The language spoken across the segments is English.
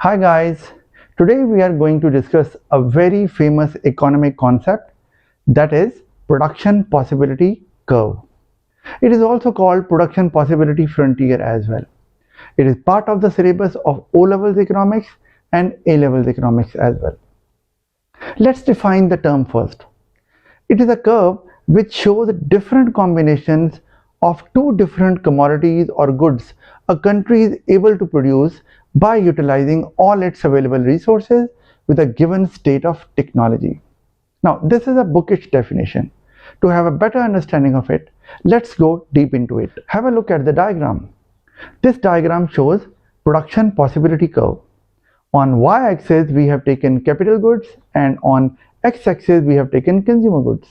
Hi guys, today we are going to discuss a very famous economic concept, that is production possibility curve. It is also called production possibility frontier as well. It is part of the syllabus of O levels economics and A levels economics as well. Let's define the term first. It is a curve which shows different combinations of two different commodities or goods a country is able to produce by utilizing all its available resources with a given state of technology. Now, this is a bookish definition. To have a better understanding of it, let's go deep into it. Have a look at the diagram. This diagram shows production possibility curve. On y-axis, we have taken capital goods, and on x-axis, we have taken consumer goods.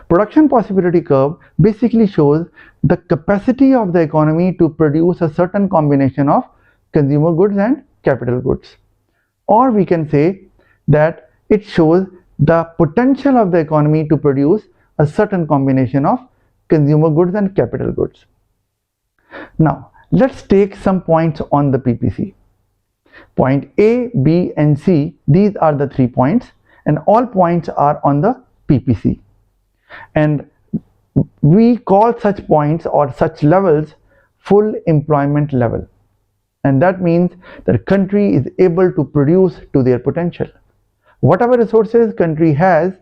Production possibility curve basically shows the capacity of the economy to produce a certain combination of consumer goods and capital goods. Or we can say that it shows the potential of the economy to produce a certain combination of consumer goods and capital goods. Now, let's take some points on the PPC. Point A, B, and C, these are the 3 points, and all points are on the PPC. And we call such points or such levels full employment level. And that means that a country is able to produce to their potential. Whatever resources country has,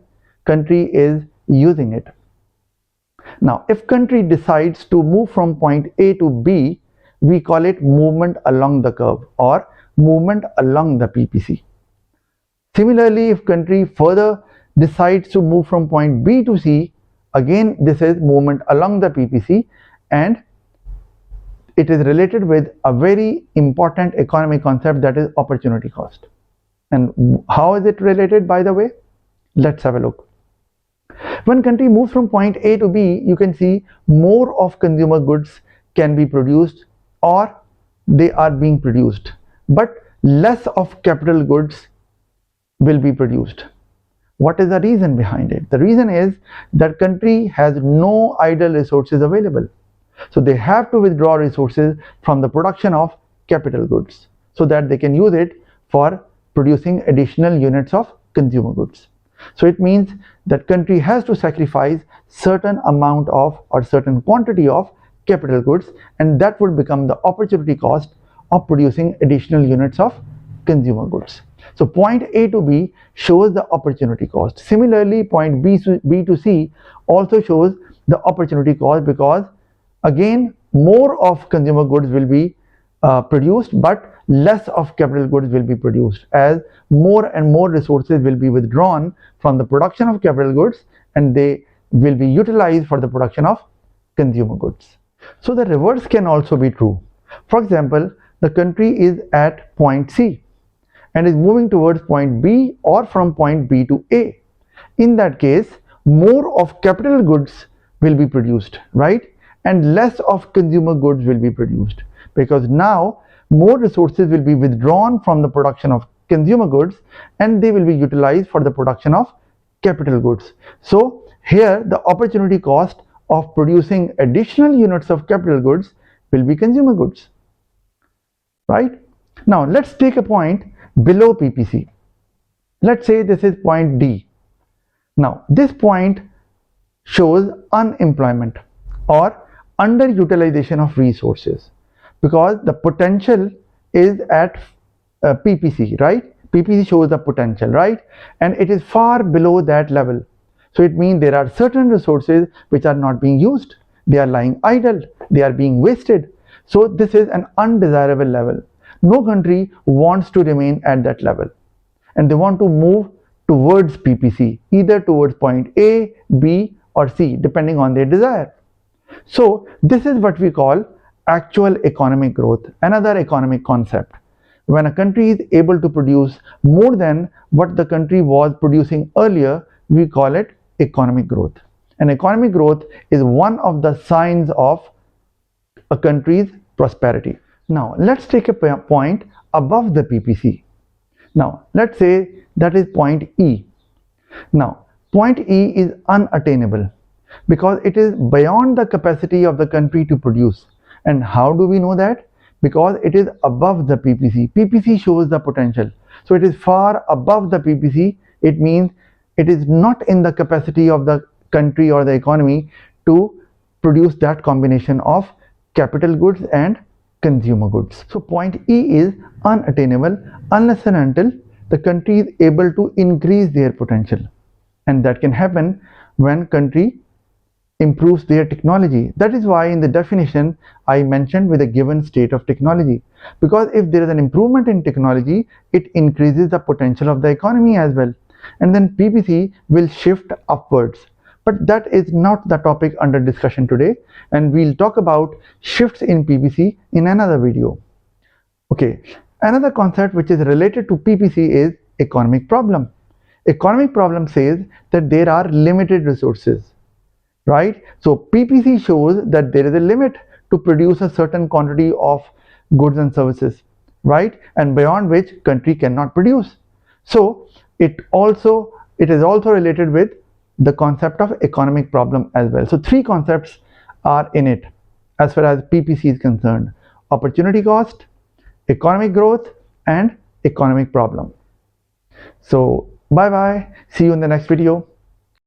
country is using it. Now, if country decides to move from point A to B, we call it movement along the curve or movement along the PPC. Similarly, if country further decides to move from point B to C, again this is movement along the PPC, and it is related with a very important economic concept, that is opportunity cost. And how is it related, by the way? Let's have a look. When country moves from point A to B, you can see more of consumer goods can be produced or they are being produced, but less of capital goods will be produced. What is the reason behind it? The reason is that country has no idle resources available. So they have to withdraw resources from the production of capital goods so that they can use it for producing additional units of consumer goods. So it means that country has to sacrifice certain amount of or certain quantity of capital goods, and that would become the opportunity cost of producing additional units of consumer goods. So point A to B shows the opportunity cost. Similarly, point B to C also shows the opportunity cost, because again more of consumer goods will be produced, but less of capital goods will be produced, as more and more resources will be withdrawn from the production of capital goods and they will be utilized for the production of consumer goods. So the reverse can also be true. For example, the country is at point C and is moving towards point B or from point B to A. In that case, more of capital goods will be produced, right? And less of consumer goods will be produced, because now more resources will be withdrawn from the production of consumer goods and they will be utilized for the production of capital goods. So here the opportunity cost of producing additional units of capital goods will be consumer goods, right? Now let's take a point below PPC. Let's say this is point D. Now this point shows unemployment or underutilization of resources, because the potential is at PPC, right? PPC shows the potential, right? And it is far below that level. So it means there are certain resources which are not being used. They are lying idle. They are being wasted. So this is an undesirable level. No country wants to remain at that level, and they want to move towards PPC, either towards point A, B, or C, depending on their desire. So this is what we call actual economic growth, another economic concept. When a country is able to produce more than what the country was producing earlier, we call it economic growth. And economic growth is one of the signs of a country's prosperity. Now let's take a point above the PPC. Now let's say that is point E. Now point E is unattainable because it is beyond the capacity of the country to produce. And how do we know that? because it is above the PPC. PPC shows the potential. So it is far above the PPC. It means it is not in the capacity of the country or the economy to produce that combination of capital goods and consumer goods. So point E is unattainable unless and until the country is able to increase their potential, and that can happen when country improves their technology. That is why in the definition I mentioned with a given state of technology, because if there is an improvement in technology, it increases the potential of the economy as well, and then PPC will shift upwards. But that is not the topic under discussion today, and we'll talk about shifts in PPC in another video. Okay, another concept which is related to PPC is economic problem. Economic problem says that there are limited resources, right? So PPC shows that there is a limit to produce a certain quantity of goods and services, right? And beyond which country cannot produce. So it is also related with the concept of economic problem as well. So three concepts are in it as far as PPC is concerned: opportunity cost, economic growth, and economic problem. So bye bye, see you in the next video.